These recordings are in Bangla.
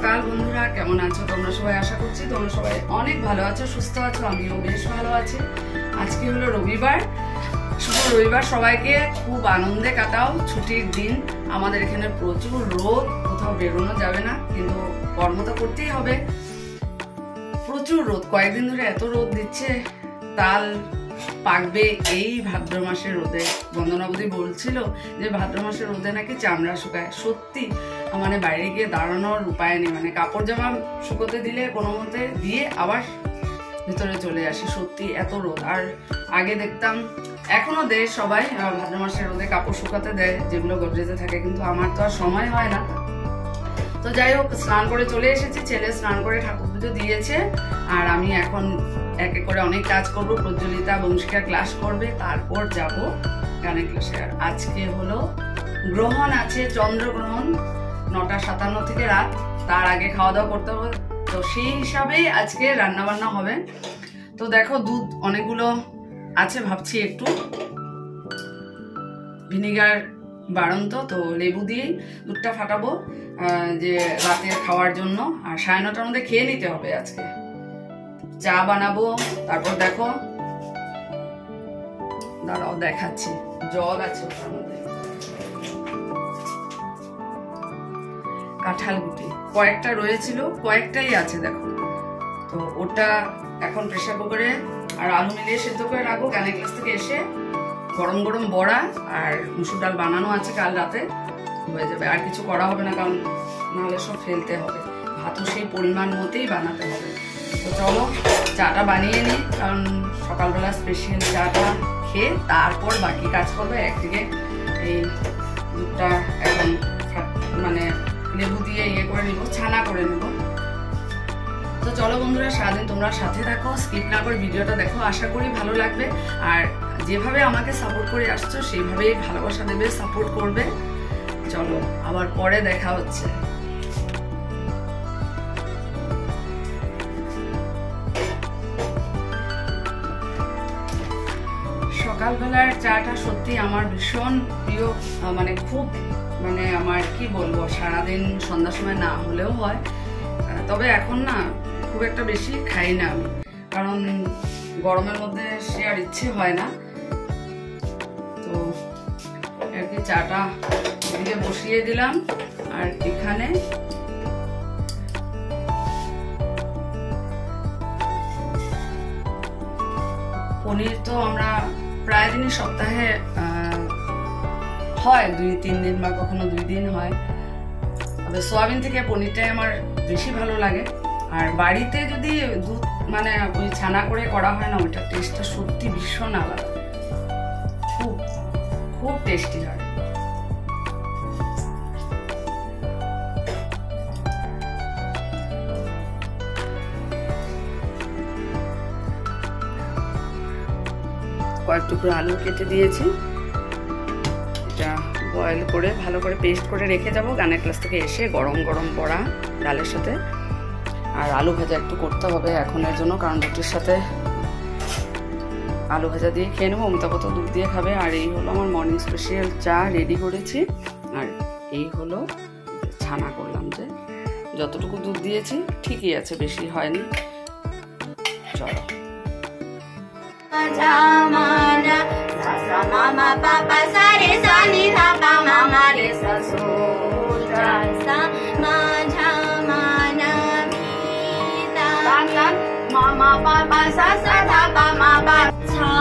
সকাল বন্ধুরা, কেমন আছো তোমরা সবাই? আশা করছি তোমরা সবাই অনেক ভালো আছো, সুস্থ আছো। আমিও বেশ ভালো আছি। আজকে হলো রবিবার, শুভ রবিবার। সবাইকে খুব আনন্দে কাটাও, ছুটির দিন। আমাদের এখানে প্রচুর রোদ, কোথাও বেরোনো যাবে না, কিন্তু কর্ম তো করতেই হবে। প্রচুর রোদ, কয়েকদিন ধরে এত রোদ দিচ্ছে, তাল পাকবে এই ভাদ্র মাসের রোদে। বন্দনাবতী বলছিল যে ভাদ্র মাসের রোদে নাকি চামড়া শুকায়। সত্যি, মানে বাইরে গিয়ে দাঁড়ানোর উপায় নেই। মানে কাপড় জামা শুকোতে দিলে কোনো মতে দিয়ে আবার ভিতরে চলে আসি। সত্যি এত রোদ। আর আগে দেখতাম, এখনো দেয় সবাই ভাদ্র মাসের রোদে কাপড় শুকাতে দেয়, যেগুলো গডরেজে থাকে, কিন্তু আমার তো আর সময় হয় না। তো যাই হোক, স্নান করে চলে এসেছি। ছেলে স্নান করে ঠাকুর পুজো দিয়েছে, আর আমি এখন এক এক করে অনেক কাজ করব। প্রজ্বলিতা বংশিকা ক্লাস করবে, তারপর যাব গানের ক্লাসে। আর আজকে হলো গ্রহণ আছে, চন্দ্রগ্রহণ 9:57 থেকে রাত। তার আগে খাওয়া দাওয়া করতে হবে, তো সেই হিসাবে আজকে রান্না বান্না হবে। তো দেখো, দুধ অনেকগুলো আছে, ভাবছি একটু ভিনিগার বাড়ন্ত, তো লেবু দিয়েই দুধটা ফাটাবো যে রাতের খাওয়ার জন্য। আর 9:30টার মধ্যে খেয়ে নিতে হবে। আজকে চা বানাবো। তারপর দেখো, দাঁড়াও দেখাচ্ছি, জল আছে ওটার মধ্যে। কাঁঠাল গুটি কয়েকটা রয়েছিল, কয়েকটাই আছে দেখো। তো ওটা এখন প্রেসার কুকারে আর আলু মিলিয়ে সেদ্ধ করে রাখবো। গানের ক্লাস থেকে এসে গরম গরম বড়া আর মুসুর ডাল বানানো আছে, কাল রাতে হয়ে যাবে। আর কিছু করা হবে না, কারণ নাহলে সব ফেলতে হবে। ভাতও সেই পরিমাণ মতেই বানাতে হবে। তো চলো চাটা বানিয়ে নিই, কারণ সকালবেলা স্পেশাল চাটা খেয়ে তারপর বাকি কাজ করবে। একদিকে এই দুধটা এখন মানে লেবু দিয়ে ইয়ে করে নিব, ছানা করে নেব। তো চলো বন্ধুরা, সারাদিন তোমরা সাথে থাকো, স্কিপ না করে ভিডিওটা দেখো। আশা করি ভালো লাগবে। আর যেভাবে আমাকে সাপোর্ট করে আসছো সেইভাবেই ভালোবাসা দেবে, সাপোর্ট করবে। চলো, আবার পরে দেখা হচ্ছে। সকালবেলার চাটা সত্যি আমার ভীষণ প্রিয়, মানে খুব, মানে আমার কি বলবো, সারাদিন সন্ধ্যার সময় না হলেও হয়। তবে এখন না খুব একটা বেশি খাই না আমি, কারণ গরমের মধ্যে সে আর ইচ্ছে হয় না। তো আর কি, চাটা এদিকে বসিয়ে দিলাম। আর এখানে পনির তো আমরা প্রায় দিনই সপ্তাহে হয়, 2-3 দিন বা কখনো 2 দিন হয়। তবে সোয়াবিন থেকে পনিরটাই আমার বেশি ভালো লাগে। আর বাড়িতে যদি দুধ মানে ওই ছানা করে করা হয় না, ওইটার টেস্টটা সত্যি ভীষণ আলাদা, খুব খুব টেস্টি হয়। কয়েক টুকরো আলু কেটে দিয়েছি, এটা বয়েল করে ভালো করে পেস্ট করে রেখে যাব। গানের ক্লাস থেকে এসে গরম গরম বড়া ডালের সাথে। আর আলু ভাজা একটু করতে হবে এখনের জন্য, কারণ রুটির সাথে আলু ভাজা দিয়ে খেয়ে নেবো। অমিতাভ তো দুধ দিয়ে খাবে। আর এই হলো আমার মর্নিং স্পেশাল চা রেডি করেছি। আর এই হলো ছানা করলাম, যে যতটুকু দুধ দিয়েছি ঠিকই আছে, বেশি হয়নি। চলো, mama papa sa re sa ni sa pa mama re sa so ja sa ma jha ma na mi ta mama papa sa sa tha pa ma pa cha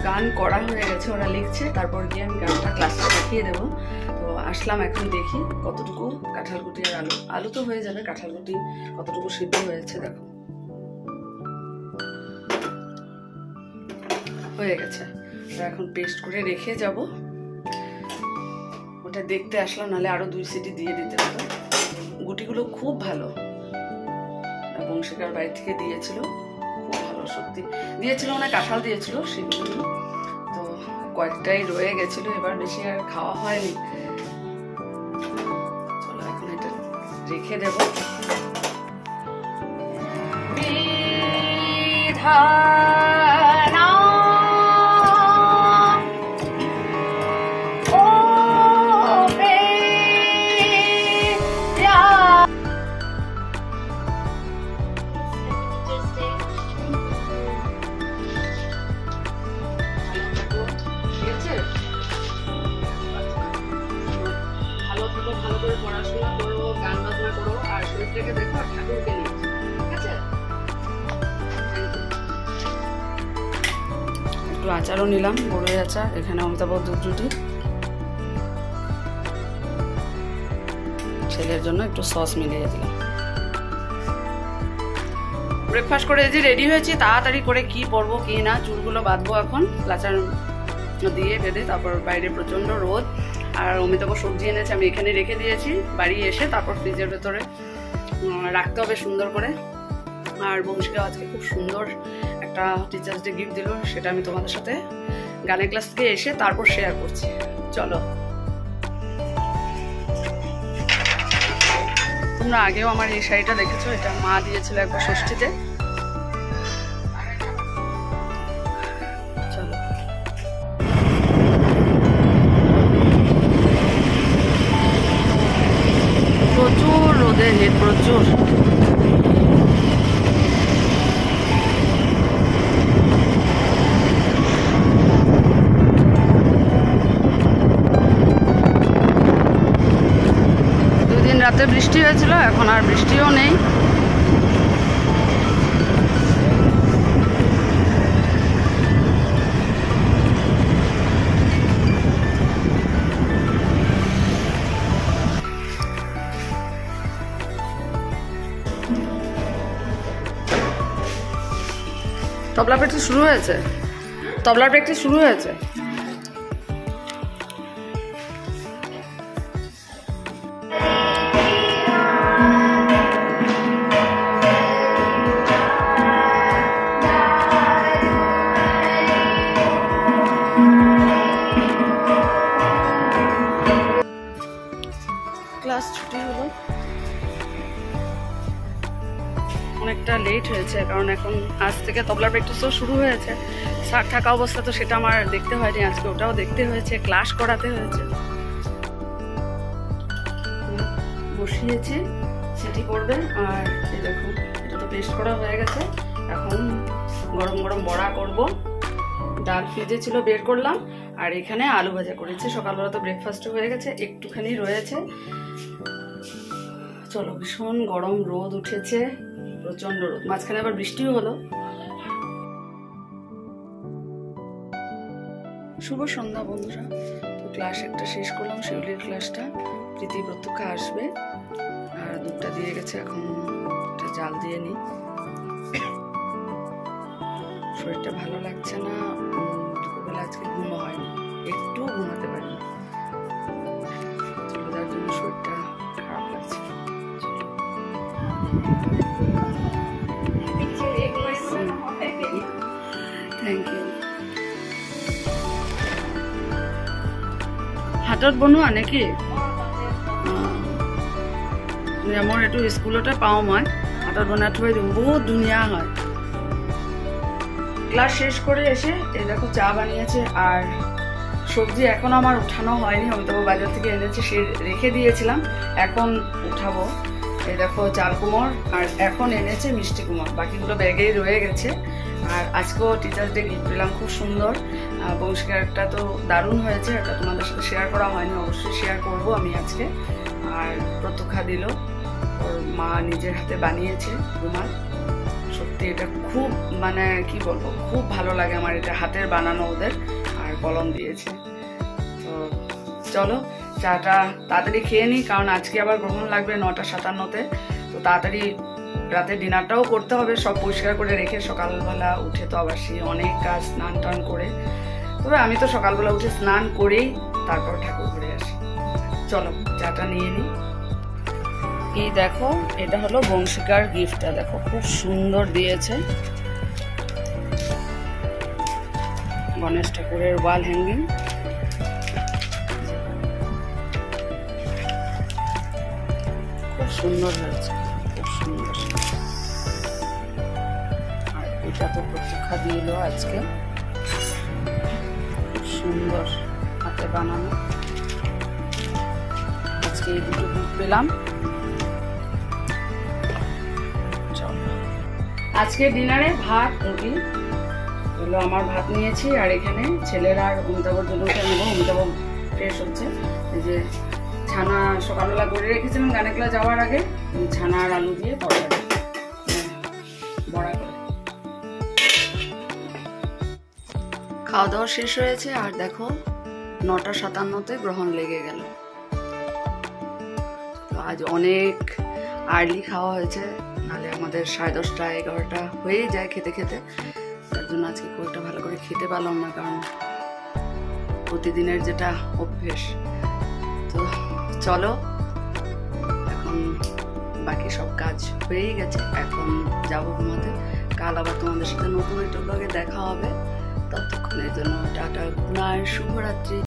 গান করা হয়ে গেছে, ওরা লিখছে, তারপর গিয়ে আমি গানটা ক্লাসে দেখিয়ে দেবো। তো আসলাম, এখন দেখি কতটুকু কাঁঠালগুটি আর আলু তো হয়ে যাবে, কাঁঠালগুটি কতটুকু সিদ্ধ হয়েছে। দেখো হয়ে গেছে। তো এখন পেস্ট করে রেখে যাব। ওটা দেখতে আসলাম, নাহলে আরো 2 সিটি দিয়ে দিতে হতো। গুটিগুলো খুব ভালো, বংশিকার বাড়ি থেকে দিয়েছিল, খুব ভালো সত্যি দিয়েছিল, মানে কাঁঠাল দিয়েছিল সেগুলো। তো কয়েকটাই রয়ে গেছিল, এবার বেশি আর খাওয়া হয়নি। চলো এখন এটা রেখে দেব। ঝানা ও প্রিয়া ভালো থাকো, ভালো করে পড়াশোনা করো, গান বাজনা করো, আর শরীরটাকে দেখো, আর ঠাকুরকে নিয়ে, ঠিক আছে? একটু আচারও নিলাম, বড়ই আচার, এখানে অমিতাভ দুধ রুটি, ছেলের জন্য একটু সস মিলিয়ে দিলাম। ব্রেকফাস্ট করে যে রেডি হয়েছি, তাড়াতাড়ি করে কি পরবো কি না, চুলগুলো বাঁধবো এখন লাচার দিয়ে বেঁধে, তারপর বাইরে প্রচণ্ড রোদ, আর অমিতাভ সবজি এনেছে, আমি এখানে রেখে দিয়েছি, বাড়ি এসে তারপর ফ্রিজের ভেতরে রাখতে হবে সুন্দর করে। আর বংশীকে আজকে খুব সুন্দর একটা টিচার্স ডে গিফট দিল, সেটা আমি তোমাদের সাথে গানের ক্লাস থেকে এসে তারপর শেয়ার করছি। চলো, তোমরা আগেও আমার এই শাড়িটা দেখেছো, এটা মা দিয়েছিল একবার ষষ্ঠীতে। চলো, প্রচুর রোদের হেড, প্রচুর। দুদিন রাতে বৃষ্টি হয়েছিল, এখন আর বৃষ্টিও নেই। তবলা প্র্যাকটিস শুরু হয়েছে, তবলার প্র্যাকটিস শুরু হয়েছে। ক্লাস ছুটি হলো, অনেকটা লেট হয়েছে, কারণ এখন আজ থেকে তবলার প্র্যাকটিসও শুরু হয়েছে। স্যার থাকা অবস্থা তো সেটা আমার দেখতে হয়নি, আজকে ওটাও দেখতে হয়েছে, ক্লাস করাতে হয়েছে। বসিয়েছি, সিটি করবে, আর এই দেখো এটা তো পেস্ট করা হয়ে গেছে। এখন গরম গরম বড়া করব, ডাল ফ্রিজে ছিল বের করলাম, আর এখানে আলু ভাজা করেছি। সকালবেলা তো ব্রেকফাস্টও হয়ে গেছে, একটুখানি রয়েছে। চলো, ভীষণ গরম রোদ উঠেছে, প্রচন্ড রোদ, মাঝখানে আবার বৃষ্টিও হলো। শুভ সন্ধ্যা বন্ধুরা, তো ক্লাস একটা শেষ করলাম, শিউলির ক্লাসটা। প্রীতি প্রত্যক্ষ আসবে, আর দুধটা দিয়ে গেছে, এখন একটা জাল দিয়ে নিই। শরীরটা ভালো লাগছে না, দুপুরবেলা আজকে ঘুমো হয়নি, একটু ঘুমাতে পারিনি, যার জন্য শরীরটা খারাপ লাগছে। Thank you. হাতত বনোৱা নেকি? মোৰ এইটো স্কুলতে পাওঁ, মই হাতত বনাই থৈ দিওঁ, বহুত ধুনীয়া হয়। ক্লাস শেষ করে এসে এই দেখো চা বানিয়েছে, আর সবজি এখন আমার উঠানো হয়নি, অমিতাভ বাজার থেকে এনেছে, সে রেখে দিয়েছিলাম, এখন উঠাবো। এই দেখো চাল কুমড়, আর এখন এনেছে মিষ্টি কুমড়, বাকিগুলো ব্যাগেই রয়ে গেছে। আর আজকেও টিচার্স ডে গিফট পেলাম, খুব সুন্দর। বংশীকারটা তো দারুণ হয়েছে, এটা তোমাদের সাথে শেয়ার করা হয়নি, অবশ্যই শেয়ার করব আমি আজকে। আর প্রত্যক্ষা দিল, ওর মা নিজের হাতে বানিয়েছে রুমাল। সত্যি এটা খুব, মানে কি বলবো, খুব ভালো লাগে আমার, এটা হাতের বানানো ওদের, আর কলম দিয়েছে। তো চলো চাটা তাড়াতাড়ি খেয়ে নিই, কারণ আজকে আবার গ্রহণ লাগবে 9:57-তে। তো তাড়াতাড়ি রাতে ডিনারটাও করতে হবে, সব পরিষ্কার করে রেখে। সকালবেলা উঠে তো আবার সেই অনেক কাজ, স্নান টান করে। তবে আমি তো সকালবেলা উঠে স্নান করেই তারপর ঠাকুর ঘুরে আসি। চলো চাটা নিয়ে নিই। এই দেখো, এটা হলো বংশিকার গিফটটা, দেখো খুব সুন্দর দিয়েছে, গণেশ ঠাকুরের ওয়াল হ্যাঙ্গিং। খুব সুন্দর হয়েছে, খুব সুন্দর। আর এটা তো প্রতীক্ষা দিয়ে এলো আজকে, খুব সুন্দর হাতে বানানো। আজকে এই দুটো দুধ পেলাম। চলো আজকে ডিনারে ভাত রুটি হলো, আমার ভাত নিয়েছি আর এখানে ছেলের আর অমিতাভর জন্য উঠে নেবো। অমিতাভ ফ্রেশ হচ্ছে। এই যে ছানা সকালবেলা করে রেখেছিলাম গানেকলা যাওয়ার আগে, ছানা আর আলু দিয়ে তরকারি বড়া করে। খাওয়া দাওয়া শেষ হয়েছে আর দেখো 9:57-তে গ্রহণ লেগে গেল। আজ অনেক আর্লি খাওয়া হয়েছে, নাহলে আমাদের 10:30 11টা হয়েই যায় খেতে খেতে। তার জন্য আজকে খুব একটা ভালো করে খেতে পারলাম না, কারণ প্রতিদিনের যেটা অভ্যেস। তো চলো, এখন বাকি সব কাজ হয়েই গেছে, এখন যাবো ঘুমাতে। কাল আবার তোমাদের সাথে নতুন একটা ব্লগে দেখা হবে। ততক্ষণের জন্য টাটা, গুড নাইট, শুভরাত্রি।